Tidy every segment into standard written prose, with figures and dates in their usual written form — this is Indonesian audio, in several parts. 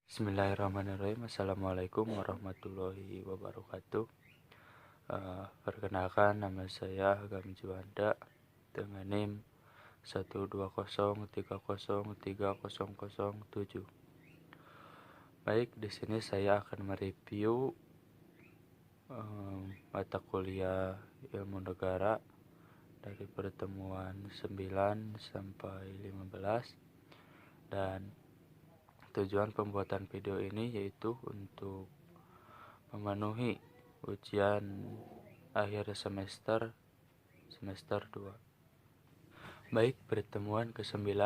Bismillahirrahmanirrahim. Assalamualaikum warahmatullahi wabarakatuh. Perkenalkan, nama saya Agam Juanda dengan NIM 120303007. Baik, di sini saya akan mereview mata kuliah Ilmu Negara dari pertemuan 9 sampai 15, dan tujuan pembuatan video ini yaitu untuk memenuhi ujian akhir semester 2. Baik, pertemuan ke-9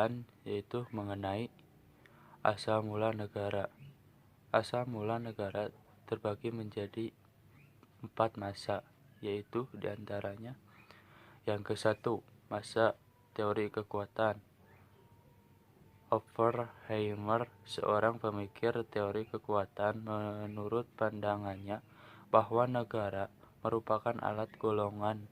yaitu mengenai asal mula negara. Asal mula negara terbagi menjadi 4 masa, yaitu diantaranya yang ke-1, masa teori kekuatan. Oppenheimer, seorang pemikir teori kekuatan, menurut pandangannya bahwa negara merupakan alat golongan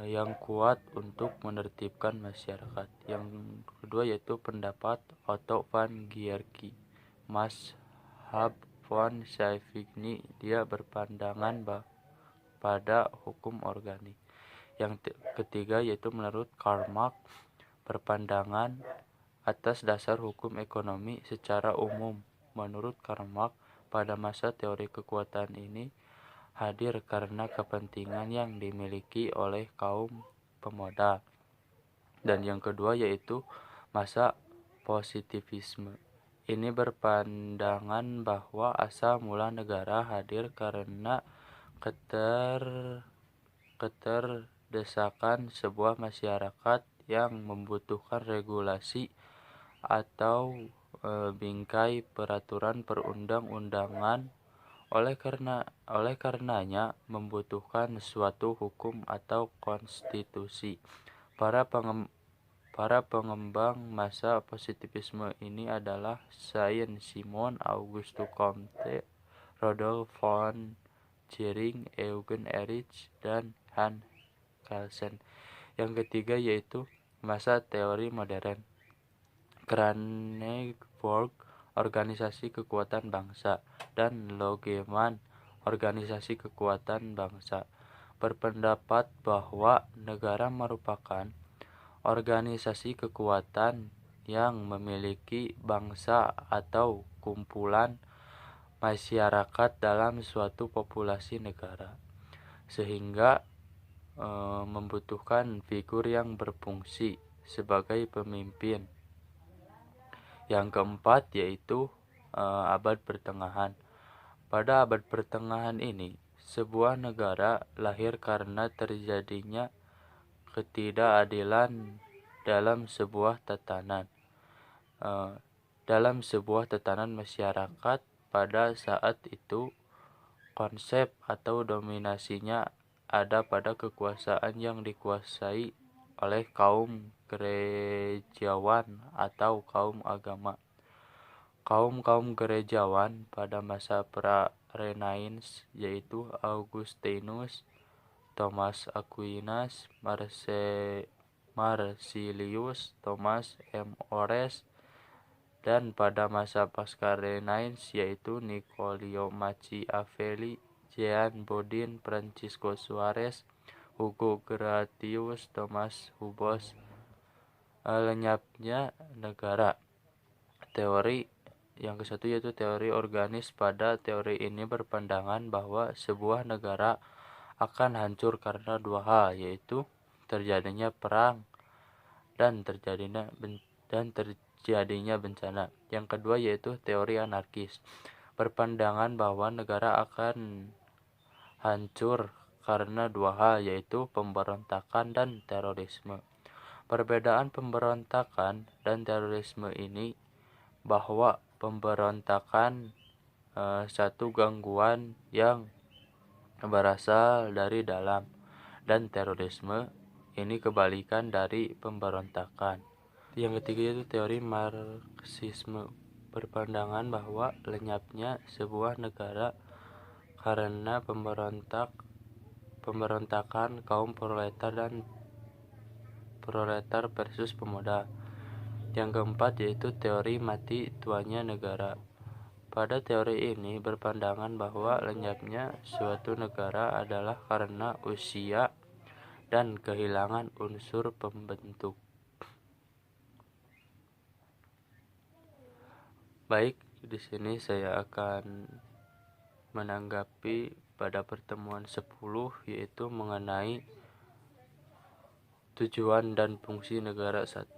yang kuat untuk menertibkan masyarakat. Yang kedua yaitu pendapat Otto van Gierke, Mazhab von Savigny, dia berpandangan pada hukum organik. Yang ketiga yaitu menurut Karl Marx, berpandangan atas dasar hukum ekonomi secara umum. Menurut Karl Marx, pada masa teori kekuatan ini hadir karena kepentingan yang dimiliki oleh kaum pemodal. Dan yang kedua yaitu masa positivisme. Ini berpandangan bahwa asal mula negara hadir karena keterdesakan sebuah masyarakat yang membutuhkan regulasi atau bingkai peraturan perundang-undangan, oleh karenanya membutuhkan suatu hukum atau konstitusi. Para pengembang masa positivisme ini adalah Saint-Simon, Auguste Comte, Rudolf von Schirach, Eugen Erich, dan Hans Kelsen. Yang ketiga yaitu masa teori modern. Kranenburg, organisasi kekuatan bangsa, dan Logeman, organisasi kekuatan bangsa, berpendapat bahwa negara merupakan organisasi kekuatan yang memiliki bangsa atau kumpulan masyarakat dalam suatu populasi negara, sehingga membutuhkan figur yang berfungsi sebagai pemimpin. Yang keempat yaitu abad pertengahan. Pada abad pertengahan ini, sebuah negara lahir karena terjadinya ketidakadilan dalam sebuah tatanan masyarakat. Pada saat itu, konsep atau dominasinya ada pada kekuasaan yang dikuasai oleh kaum gerejawan atau kaum agama. Kaum gerejawan pada masa pra-Renaissance yaitu Augustinus, Thomas Aquinas, Marsilius, Thomas M. Ores, dan pada masa pasca Renaissance yaitu Niccolò Machiavelli, Jean Bodin, Francisco Suarez, Hugo Gratius, Thomas Hobbes. Lenyapnya negara. Teori yang ke-1 yaitu teori organis. Pada teori ini berpandangan bahwa sebuah negara akan hancur karena dua hal, yaitu terjadinya perang dan terjadinya bencana. Yang kedua yaitu teori anarkis, berpandangan bahwa negara akan hancur karena dua hal, yaitu pemberontakan dan terorisme. Perbedaan pemberontakan dan terorisme ini bahwa pemberontakan satu gangguan yang berasal dari dalam, dan terorisme ini kebalikan dari pemberontakan. Yang ketiga yaitu teori Marxisme, berpandangan bahwa lenyapnya sebuah negara karena pemberontakan kaum proletar versus pemodal. Yang keempat yaitu teori mati tuanya negara. Pada teori ini berpandangan bahwa lenyapnya suatu negara adalah karena usia dan kehilangan unsur pembentuk. Baik, di sini saya akan menanggapi pada pertemuan 10 yaitu mengenai tujuan dan fungsi negara 1.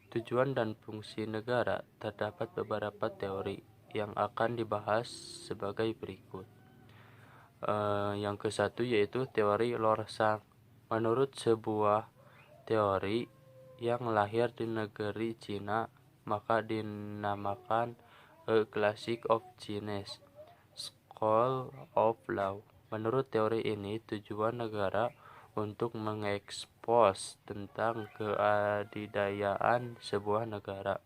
Tujuan dan fungsi negara terdapat beberapa teori yang akan dibahas sebagai berikut. Yang ke satu yaitu teori Lorsang. Menurut sebuah teori yang lahir di negeri Cina, maka dinamakan A Classic of Chinese School of Law. Menurut teori ini, tujuan negara untuk mengekspos tentang keadidayaan sebuah negara.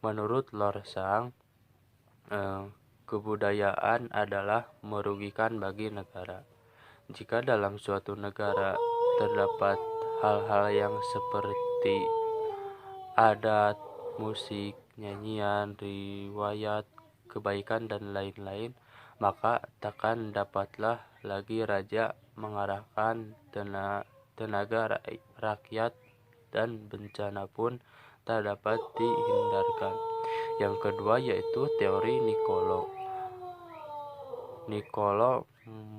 Menurut Lorsang, kebudayaan adalah merugikan bagi negara. Jika dalam suatu negara terdapat hal-hal yang seperti adat, musik, nyanyian, riwayat, kebaikan, dan lain-lain, maka takkan dapatlah lagi raja mengarahkan tenaga rakyat dan bencana pun tak dapat dihindarkan. Yang kedua yaitu teori Niccolo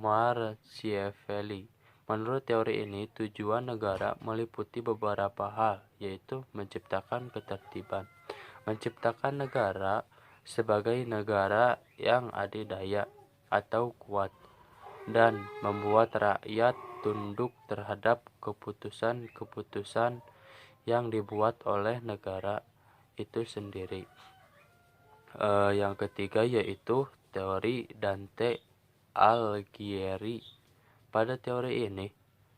Machiavelli. Menurut teori ini, tujuan negara meliputi beberapa hal, yaitu menciptakan ketertiban, menciptakan negara sebagai negara yang adidaya atau kuat, dan membuat rakyat tunduk terhadap keputusan-keputusan yang dibuat oleh negara itu sendiri. Yang ketiga yaitu teori Dante Alighieri. Pada teori ini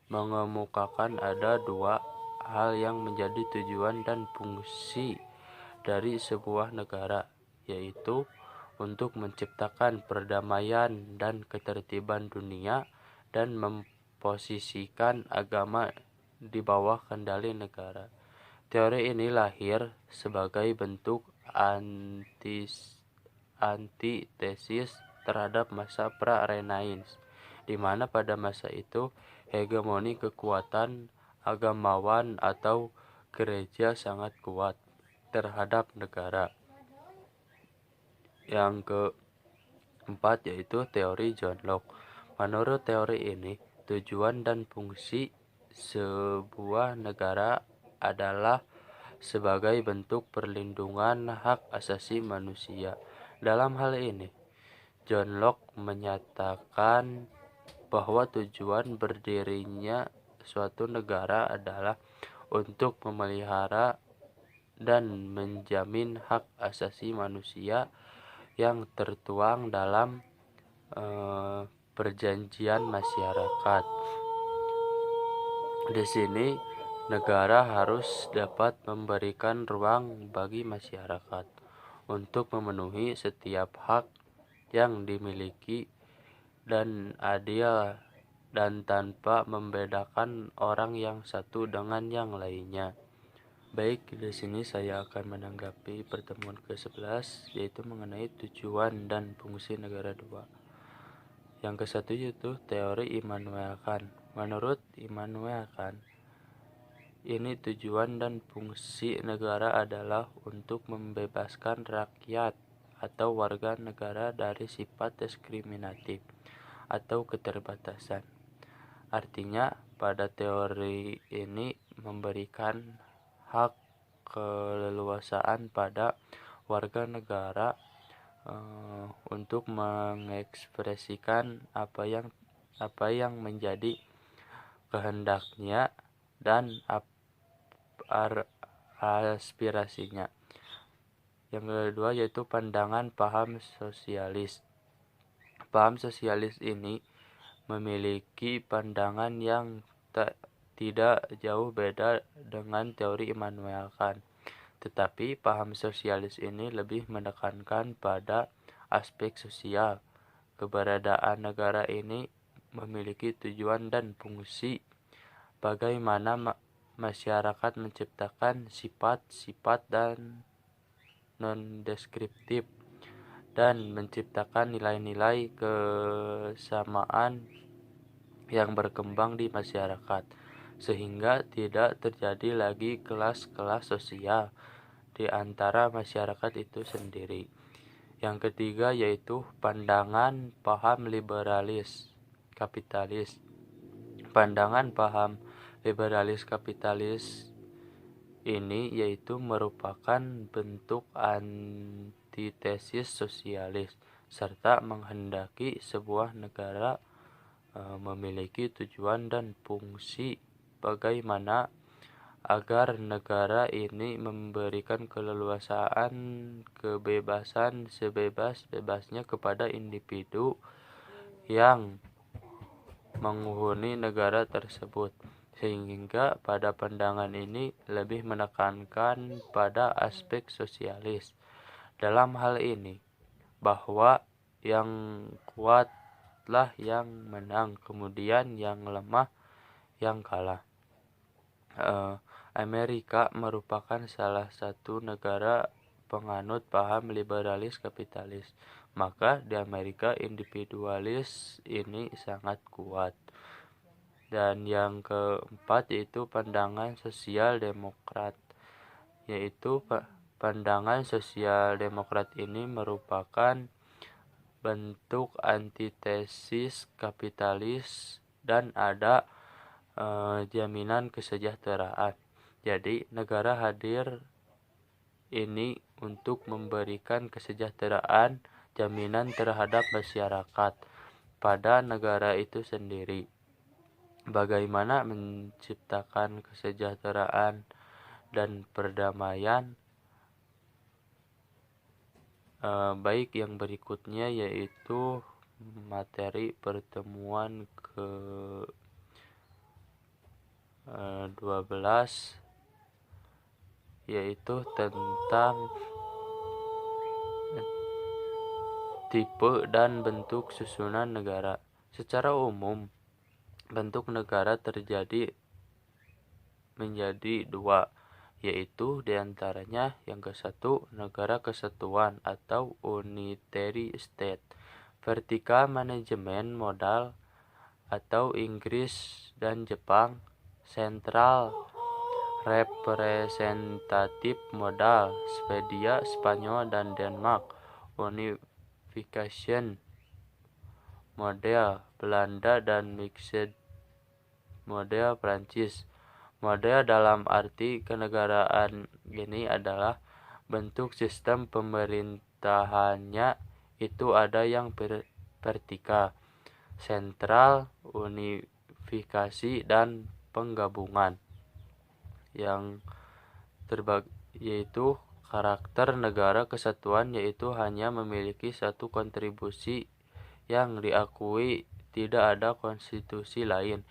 mengemukakan ada dua hal yang menjadi tujuan dan fungsi dari sebuah negara, yaitu untuk menciptakan perdamaian dan ketertiban dunia dan memposisikan agama di bawah kendali negara. Teori ini lahir sebagai bentuk antitesis terhadap masa pra-Renaissance, di mana pada masa itu hegemoni kekuatan agamawan atau gereja sangat kuat terhadap negara. Yang keempat yaitu teori John Locke. Menurut teori ini, tujuan dan fungsi sebuah negara adalah sebagai bentuk perlindungan hak asasi manusia. Dalam hal ini, John Locke menyatakan bahwa tujuan berdirinya suatu negara adalah untuk memelihara dan menjamin hak asasi manusia yang tertuang dalam perjanjian masyarakat. Di sini negara harus dapat memberikan ruang bagi masyarakat untuk memenuhi setiap hak yang dimiliki dan adil dan tanpa membedakan orang yang satu dengan yang lainnya. Baik, di sini saya akan menanggapi pertemuan ke-11 yaitu mengenai tujuan dan fungsi negara 2. Yang ke-1 yaitu teori Immanuel Kant. Menurut Immanuel Kant, ini tujuan dan fungsi negara adalah untuk membebaskan rakyat atau warga negara dari sifat diskriminatif atau keterbatasan. Artinya, pada teori ini memberikan hak keleluasaan pada warga negara untuk mengekspresikan apa yang menjadi kehendaknya dan aspirasinya. Yang kedua yaitu pandangan paham sosialis. Paham sosialis ini memiliki pandangan yang tidak jauh beda dengan teori Immanuel Kant. Tetapi paham sosialis ini lebih menekankan pada aspek sosial. Keberadaan negara ini memiliki tujuan dan fungsi bagaimana masyarakat menciptakan sifat-sifat dan non-deskriptif dan menciptakan nilai-nilai kesamaan yang berkembang di masyarakat, sehingga tidak terjadi lagi kelas-kelas sosial di antara masyarakat itu sendiri. Yang ketiga yaitu pandangan paham liberalis kapitalis. Pandangan paham liberalis kapitalis ini yaitu merupakan bentuk antitesis sosialis serta menghendaki sebuah negara memiliki tujuan dan fungsi bagaimana agar negara ini memberikan keleluasaan kebebasan sebebas-bebasnya kepada individu yang menghuni negara tersebut, sehingga pada pandangan ini lebih menekankan pada aspek sosialis. Dalam hal ini, bahwa yang kuatlah yang menang, kemudian yang lemah yang kalah. Amerika merupakan salah satu negara penganut paham liberalis kapitalis. Maka di Amerika individualis ini sangat kuat. Dan yang keempat yaitu pandangan sosial demokrat. Yaitu pandangan sosial demokrat ini merupakan bentuk antitesis kapitalis dan ada jaminan kesejahteraan. Jadi negara hadir ini untuk memberikan kesejahteraan, jaminan terhadap masyarakat pada negara itu sendiri. Bagaimana menciptakan kesejahteraan dan perdamaian? Baik, yang berikutnya yaitu materi pertemuan ke 12 yaitu tentang tipe dan bentuk susunan negara. Secara umum, bentuk negara menjadi dua, yaitu diantaranya yang ke-1 negara kesatuan atau unitary state, vertikal manajemen modal atau Inggris dan Jepang, sentral representatif modal Swedia, Spanyol dan Denmark, unification model Belanda dan mixed model Prancis. Model dalam arti kenegaraan ini adalah bentuk sistem pemerintahannya itu ada yang vertikal, sentral, unifikasi dan penggabungan. Yang terbagi yaitu karakter negara kesatuan yaitu hanya memiliki satu kontribusi yang diakui, tidak ada konstitusi lain.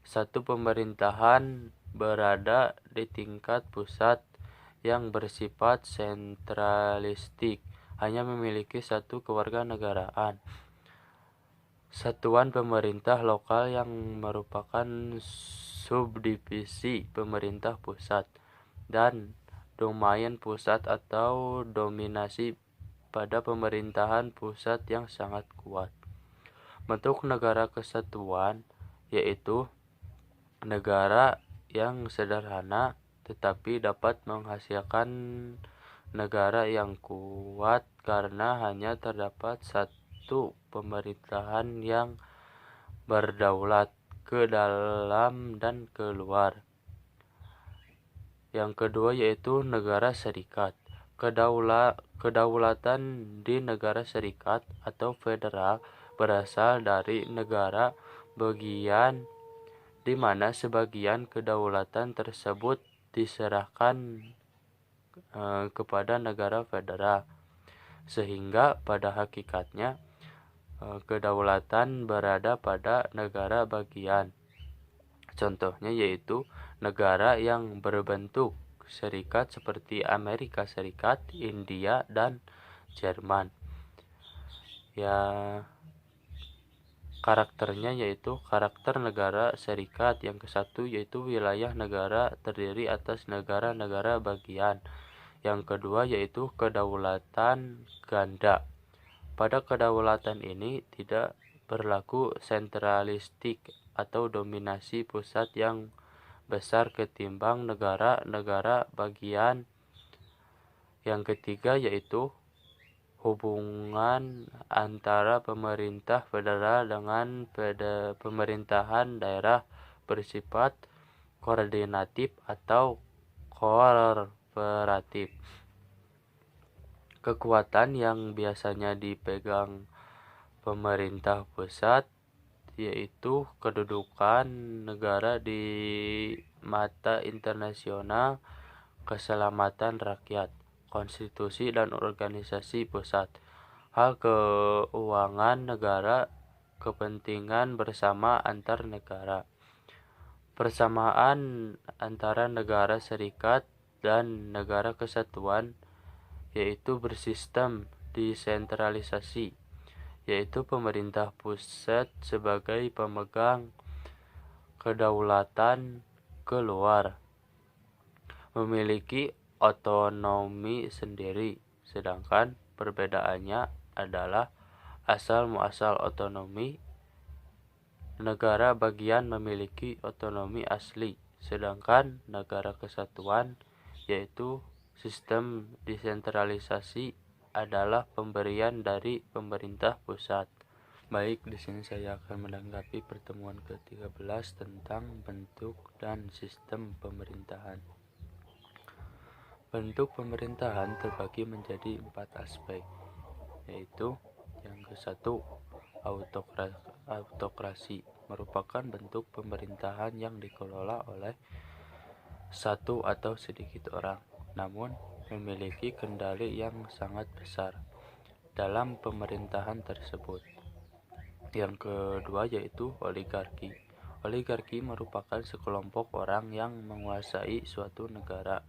Satu pemerintahan berada di tingkat pusat yang bersifat sentralistik, hanya memiliki satu kewarganegaraan. Satuan pemerintah lokal yang merupakan subdivisi pemerintah pusat, dan domain pusat atau dominasi pada pemerintahan pusat yang sangat kuat. Bentuk negara kesatuan yaitu negara yang sederhana tetapi dapat menghasilkan negara yang kuat karena hanya terdapat satu pemerintahan yang berdaulat ke dalam dan keluar. Yang kedua yaitu negara serikat. Kedaulatan di negara serikat atau federal berasal dari negara bagian di mana sebagian kedaulatan tersebut diserahkan kepada negara federal, sehingga pada hakikatnya kedaulatan berada pada negara bagian. Contohnya yaitu negara yang berbentuk serikat seperti Amerika Serikat, India, dan Jerman. karakternya yaitu karakter negara serikat. Yang ke-1 yaitu wilayah negara terdiri atas negara-negara bagian. Yang kedua yaitu kedaulatan ganda. Pada kedaulatan ini tidak berlaku sentralistik atau dominasi pusat yang besar ketimbang negara-negara bagian. Yang ketiga yaitu hubungan antara pemerintah federal dengan pemerintahan daerah bersifat koordinatif atau kooperatif. Kekuatan yang biasanya dipegang pemerintah pusat yaitu kedudukan negara di mata internasional, keselamatan rakyat, konstitusi dan organisasi pusat, hal keuangan negara, kepentingan bersama antar negara. Persamaan antara negara serikat dan negara kesatuan yaitu bersistem desentralisasi, yaitu pemerintah pusat sebagai pemegang kedaulatan keluar memiliki otonomi sendiri, sedangkan perbedaannya adalah asal-muasal otonomi. Negara bagian memiliki otonomi asli, sedangkan negara kesatuan yaitu sistem desentralisasi adalah pemberian dari pemerintah pusat. Baik, di sini saya akan menanggapi pertemuan ke-13 tentang bentuk dan sistem pemerintahan. Bentuk pemerintahan terbagi menjadi 4 aspek, yaitu yang ke-1, autokrasi merupakan bentuk pemerintahan yang dikelola oleh satu atau sedikit orang, namun memiliki kendali yang sangat besar dalam pemerintahan tersebut. Yang kedua yaitu oligarki. Oligarki merupakan sekelompok orang yang menguasai suatu negara.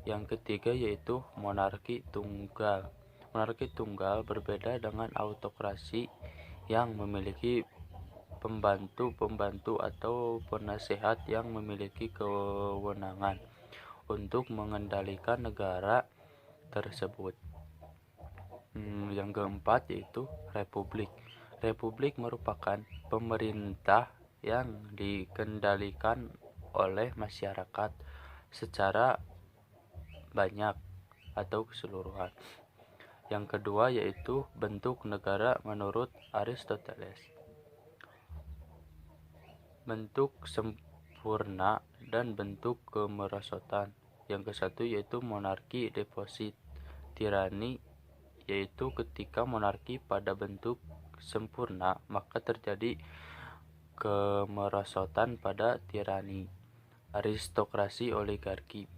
Yang ketiga yaitu monarki tunggal. Monarki tunggal berbeda dengan autokrasi yang memiliki pembantu-pembantu atau penasehat yang memiliki kewenangan untuk mengendalikan negara tersebut. Yang keempat yaitu republik. Republik merupakan pemerintah yang dikendalikan oleh masyarakat secara banyak atau keseluruhan. Yang kedua yaitu bentuk negara menurut Aristoteles. Bentuk sempurna dan bentuk kemerosotan. Yang ke-1 yaitu monarki deposit. Tirani yaitu ketika monarki pada bentuk sempurna maka terjadi kemerosotan pada tirani. Aristokrasi oligarki.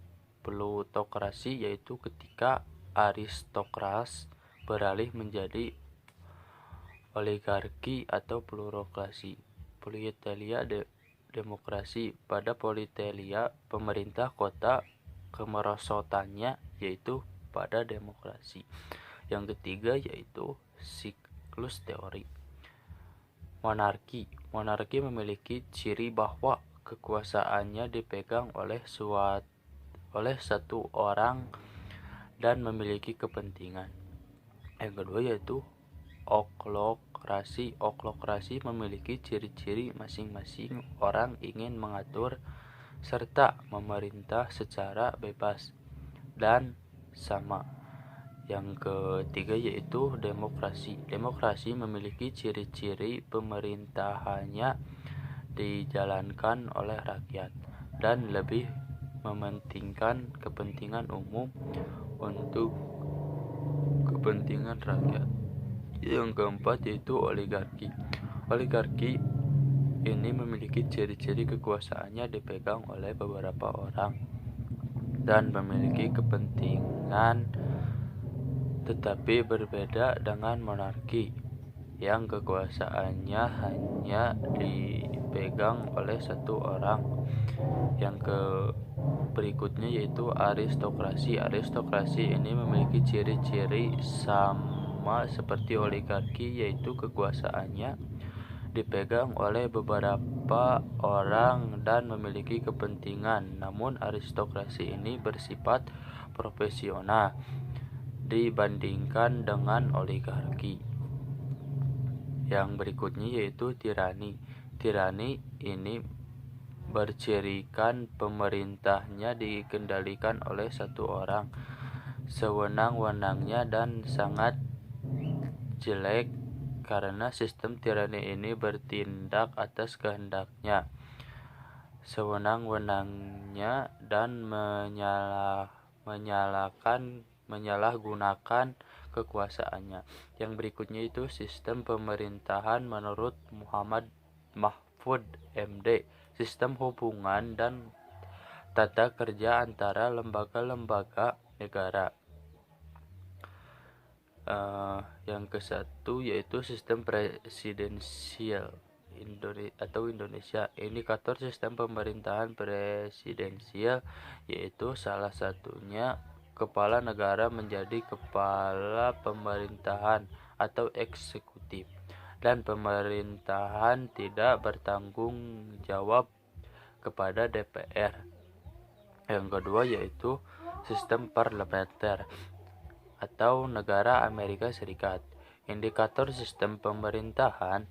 Plutokrasi yaitu ketika aristokras beralih menjadi oligarki atau plurokrasi. Politelia demokrasi. Pada politelia pemerintah kota kemerosotannya yaitu pada demokrasi. Yang ketiga yaitu siklus teori. Monarki. Monarki memiliki ciri bahwa kekuasaannya dipegang oleh satu orang dan memiliki kepentingan. Yang kedua yaitu oklokrasi. Oklokrasi memiliki ciri-ciri masing-masing orang ingin mengatur serta memerintah secara bebas dan sama. Yang ketiga yaitu demokrasi. Demokrasi memiliki ciri-ciri pemerintahannya dijalankan oleh rakyat dan lebih mementingkan kepentingan umum untuk kepentingan rakyat. Yang keempat yaitu oligarki. Oligarki ini memiliki ciri-ciri kekuasaannya dipegang oleh beberapa orang dan memiliki kepentingan, tetapi berbeda dengan monarki yang kekuasaannya hanya dipegang oleh satu orang. Yang berikutnya yaitu aristokrasi. Aristokrasi ini memiliki ciri-ciri sama seperti oligarki, yaitu kekuasaannya dipegang oleh beberapa orang dan memiliki kepentingan. Namun aristokrasi ini bersifat profesional dibandingkan dengan oligarki. Yang berikutnya yaitu tirani. Tirani ini bercirikan pemerintahnya dikendalikan oleh satu orang sewenang-wenangnya dan sangat jelek karena sistem tirani ini bertindak atas kehendaknya, sewenang-wenangnya dan menyalahgunakan kekuasaannya. Yang berikutnya itu sistem pemerintahan menurut Muhammad Mahfud MD, sistem hubungan dan tata kerja antara lembaga-lembaga negara. Yang ke-1 yaitu sistem presidensial Indonesia. Indikator sistem pemerintahan presidensial yaitu salah satunya kepala negara menjadi kepala pemerintahan atau eksekutif, dan pemerintahan tidak bertanggung jawab kepada DPR. Yang kedua yaitu sistem parlementer atau negara Amerika Serikat. Indikator sistem pemerintahan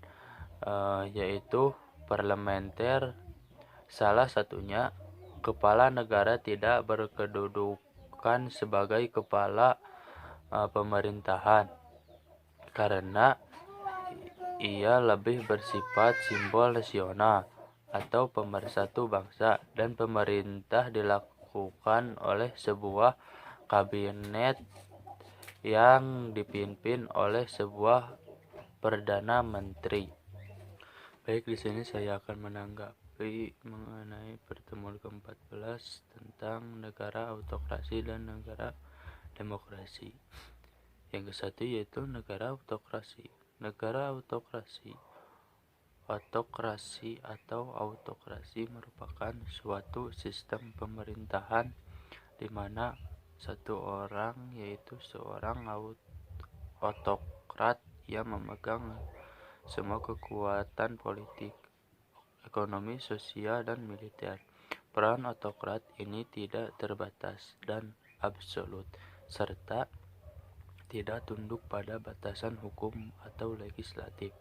yaitu parlementer, salah satunya kepala negara tidak berkedudukan sebagai kepala pemerintahan karena ia lebih bersifat simbol nasional atau pemersatu bangsa, dan pemerintah dilakukan oleh sebuah kabinet yang dipimpin oleh sebuah perdana menteri. Baik, di sini saya akan menanggapi mengenai pertemuan ke-14 tentang negara autokrasi dan negara demokrasi. Yang ke-1 yaitu negara autokrasi. Negara autokrasi atau autokrasi merupakan suatu sistem pemerintahan di mana satu orang, yaitu seorang autokrat yang memegang semua kekuatan politik, ekonomi, sosial, dan militer. Peran autokrat ini tidak terbatas dan absolut, serta tidak tunduk pada batasan hukum atau legislatif.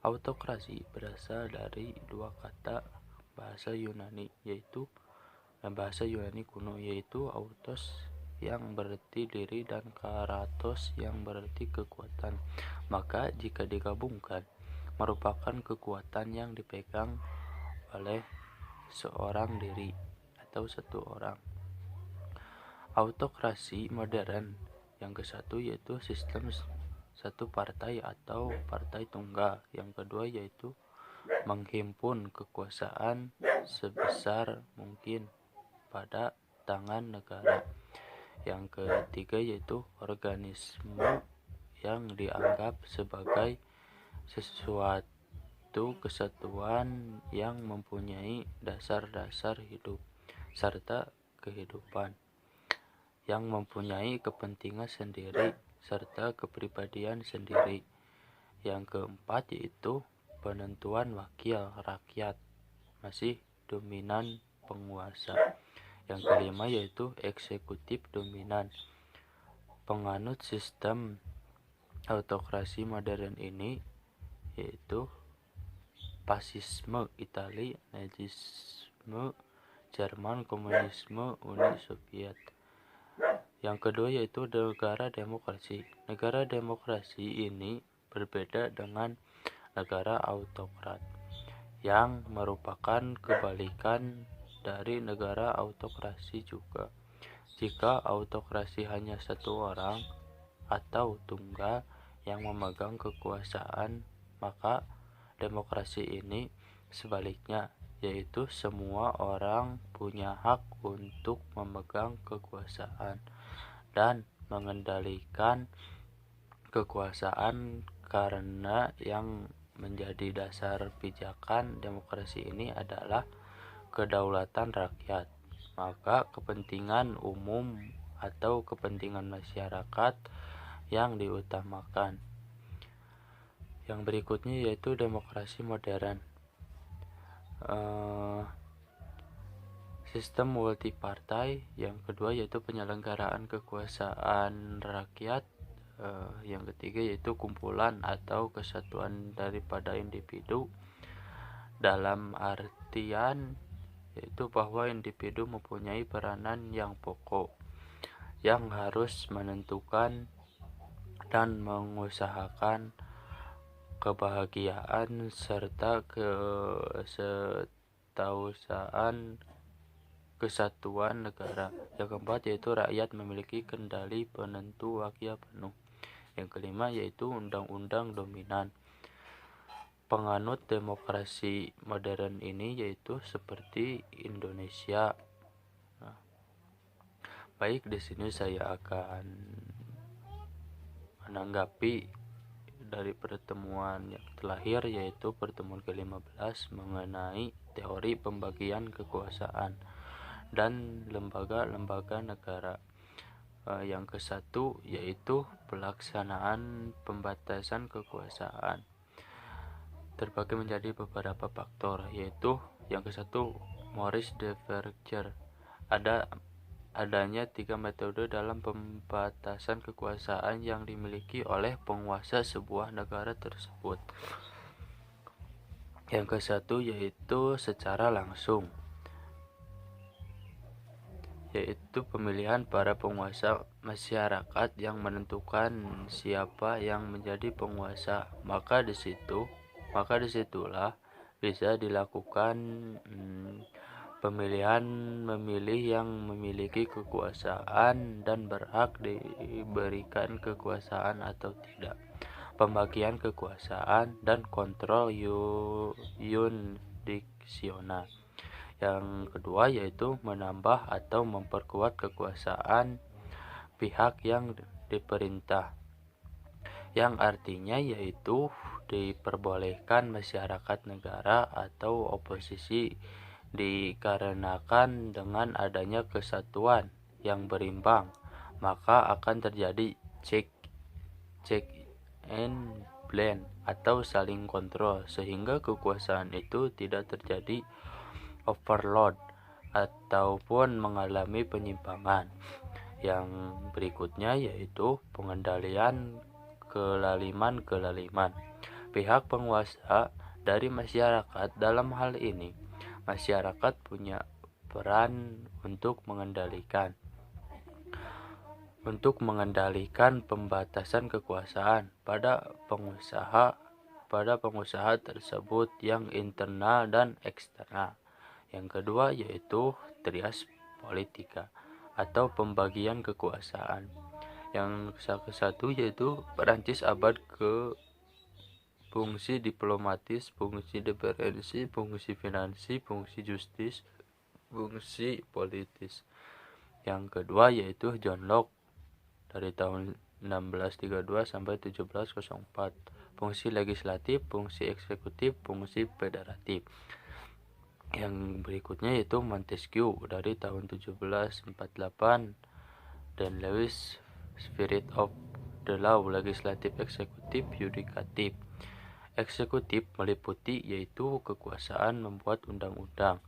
Autokrasi berasal dari dua kata bahasa Yunani kuno, yaitu autos yang berarti diri dan karatos yang berarti kekuatan. Maka jika digabungkan merupakan kekuatan yang dipegang oleh seorang diri atau satu orang. Autokrasi modern yang ke-1 yaitu sistem satu partai atau partai tunggal. Yang kedua yaitu menghimpun kekuasaan sebesar mungkin pada tangan negara. Yang ketiga yaitu organisme yang dianggap sebagai sesuatu kesatuan yang mempunyai dasar-dasar hidup serta kehidupan, yang mempunyai kepentingan sendiri serta kepribadian sendiri. Yang keempat yaitu penentuan wakil rakyat, masih dominan penguasa. Yang kelima yaitu eksekutif dominan. Penganut sistem autokrasi modern ini yaitu fasisme Italia, nazisme Jerman, komunisme Uni Soviet. Yang kedua yaitu negara demokrasi. Negara demokrasi ini berbeda dengan negara autokrat yang merupakan kebalikan dari negara autokrasi juga. Jika autokrasi hanya satu orang atau tunggal yang memegang kekuasaan, maka demokrasi ini sebaliknya, yaitu semua orang punya hak untuk memegang kekuasaan dan mengendalikan kekuasaan, karena yang menjadi dasar pijakan demokrasi ini adalah kedaulatan rakyat. Maka kepentingan umum atau kepentingan masyarakat yang diutamakan. Yang berikutnya yaitu demokrasi modern. Sistem multipartai. Yang kedua yaitu penyelenggaraan kekuasaan rakyat. Yang ketiga yaitu kumpulan atau kesatuan daripada individu, dalam artian yaitu bahwa individu mempunyai peranan yang pokok yang harus menentukan dan mengusahakan kebahagiaan serta kesatuan negara. Yang keempat yaitu rakyat memiliki kendali penentu wakil penuh. Yang kelima yaitu undang-undang dominan. Penganut demokrasi modern ini yaitu seperti Indonesia. Baik, di sini saya akan menanggapi dari pertemuan yang terakhir, yaitu pertemuan ke-15 mengenai teori pembagian kekuasaan dan lembaga-lembaga negara. Yang ke-1 yaitu pelaksanaan pembatasan kekuasaan terbagi menjadi beberapa faktor, yaitu yang ke-1 Maurice de Verger. Adanya 3 metode dalam pembatasan kekuasaan yang dimiliki oleh penguasa sebuah negara tersebut. Yang ke-1 yaitu secara langsung, yaitu pemilihan para penguasa. Masyarakat yang menentukan siapa yang menjadi penguasa, maka disitulah bisa dilakukan pemilihan memilih yang memiliki kekuasaan dan berhak diberikan kekuasaan atau tidak, pembagian kekuasaan, dan kontrol yurisdiksional. Yang kedua yaitu menambah atau memperkuat kekuasaan pihak yang diperintah, yang artinya yaitu diperbolehkan masyarakat negara atau oposisi dikarenakan dengan adanya kesatuan yang berimbang maka akan terjadi check and balance atau saling kontrol, sehingga kekuasaan itu tidak terjadi overload ataupun mengalami penyimpangan. Yang berikutnya yaitu pengendalian kelaliman. Pihak penguasa dari masyarakat. Dalam hal ini masyarakat punya peran untuk mengendalikan pembatasan kekuasaan pada pengusaha tersebut yang internal dan eksternal. Yang kedua yaitu trias politika atau pembagian kekuasaan. Yang ke-1 yaitu Perancis abad ke fungsi diplomatis, fungsi diferensi, fungsi finansi, fungsi justis, fungsi politis. Yang kedua yaitu John Locke dari tahun 1632 sampai 1704, fungsi legislatif, fungsi eksekutif, fungsi federatif. Yang berikutnya yaitu Montesquieu dari tahun 1748 dan Lewis, Spirit of the Law, legislatif, eksekutif, yudikatif. Eksekutif meliputi yaitu kekuasaan membuat undang-undang.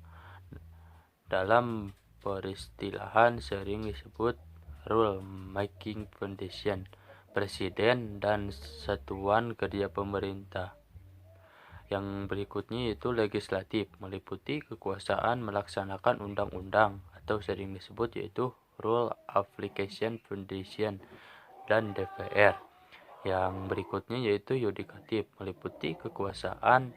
Dalam peristilahan sering disebut rule making foundation, presiden dan satuan kerja pemerintah. Yang berikutnya yaitu legislatif, meliputi kekuasaan melaksanakan undang-undang atau sering disebut yaitu rule application foundation dan DPR. Yang berikutnya yaitu yudikatif, meliputi kekuasaan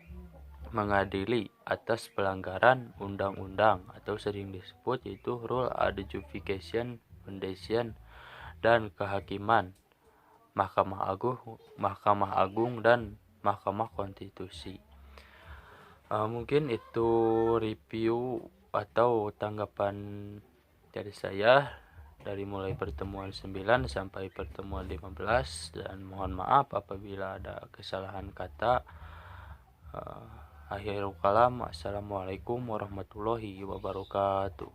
mengadili atas pelanggaran undang-undang atau sering disebut yaitu rule adjudication foundation dan kehakiman, Mahkamah Agung dan Mahkamah Konstitusi. Mungkin itu review atau tanggapan dari saya dari mulai pertemuan 9 sampai pertemuan 15, dan mohon maaf apabila ada kesalahan kata. Akhirul kalam, assalamualaikum warahmatullahi wabarakatuh.